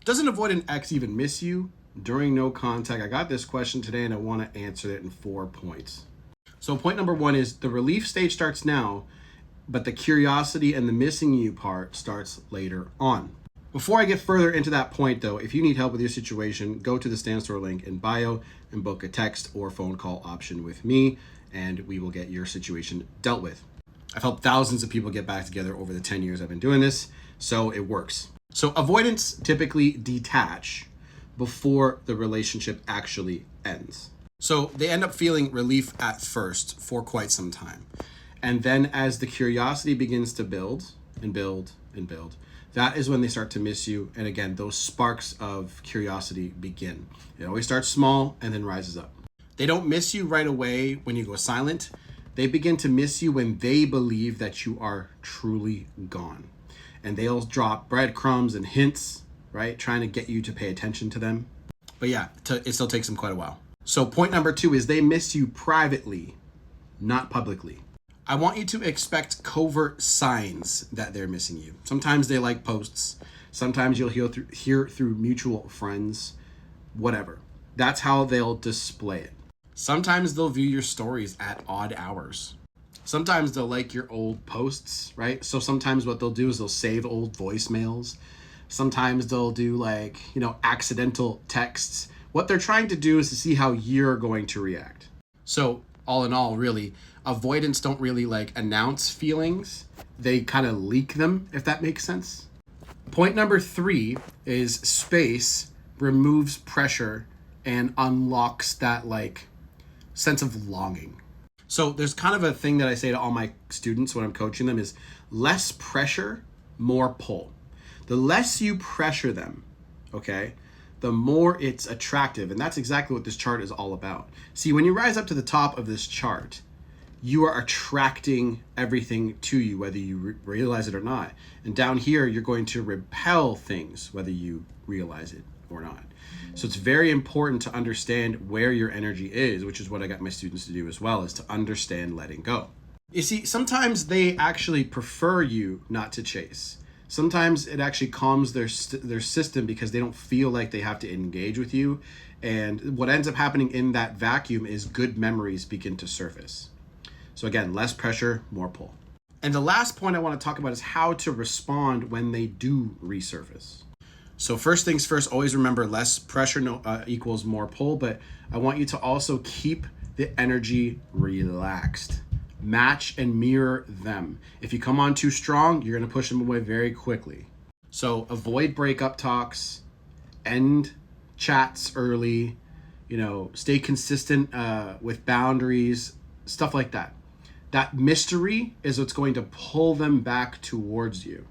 Does an avoidant X even miss you during no contact? I got this question today and I want to answer it in 4 points. So point number 1 is the relief stage starts now, but the curiosity and the missing you part starts later on. Before I get further into that point though, if you need help with your situation, go to the Stan Store link in bio and book a text or phone call option with me, and we will get your situation dealt with. I've helped thousands of people get back together over the 10 years I've been doing this, so it works. So avoidants typically detach before the relationship actually ends. So they end up feeling relief at first for quite some time. And then as the curiosity begins to build and build and build, that is when they start to miss you. And again, those sparks of curiosity begin. It always starts small and then rises up. They don't miss you right away when you go silent. They begin to miss you when they believe that you are truly gone. And they'll drop breadcrumbs and hints, right? Trying to get you to pay attention to them. But yeah, it still takes them quite a while. So point number 2 is they miss you privately, not publicly. I want you to expect covert signs that they're missing you. Sometimes they like posts. Sometimes you'll hear through mutual friends, whatever. That's how they'll display it. Sometimes they'll view your stories at odd hours. Sometimes they'll like your old posts, right? So sometimes what they'll do is they'll save old voicemails. Sometimes they'll do accidental texts. What they're trying to do is to see how you're going to react. So all in all, really, avoidants don't really announce feelings. They kind of leak them, if that makes sense. Point number 3 is space removes pressure and unlocks that sense of longing. So there's kind of a thing that I say to all my students when I'm coaching them is less pressure, more pull. The less you pressure them, okay, the more it's attractive. And that's exactly what this chart is all about. See, when you rise up to the top of this chart, you are attracting everything to you, whether you realize it or not. And down here, you're going to repel things, whether you realize it or not. So it's very important to understand where your energy is, which is what I got my students to do as well, is to understand letting go. You see, sometimes they actually prefer you not to chase. Sometimes it actually calms their system because they don't feel like they have to engage with you. And what ends up happening in that vacuum is good memories begin to surface. So again, less pressure, more pull. And the last point I want to talk about is how to respond when they do resurface. So first things first, always remember less pressure equals more pull, but I want you to also keep the energy relaxed. Match and mirror them. If you come on too strong, you're going to push them away very quickly. So avoid breakup talks, end chats early, stay consistent with boundaries, stuff like that. That mystery is what's going to pull them back towards you,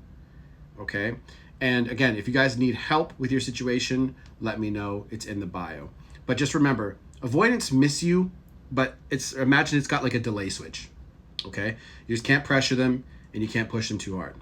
okay? And again, if you guys need help with your situation, let me know. It's in the bio. But just remember, avoidants miss you, but imagine it's got a delay switch, okay? You just can't pressure them and you can't push them too hard.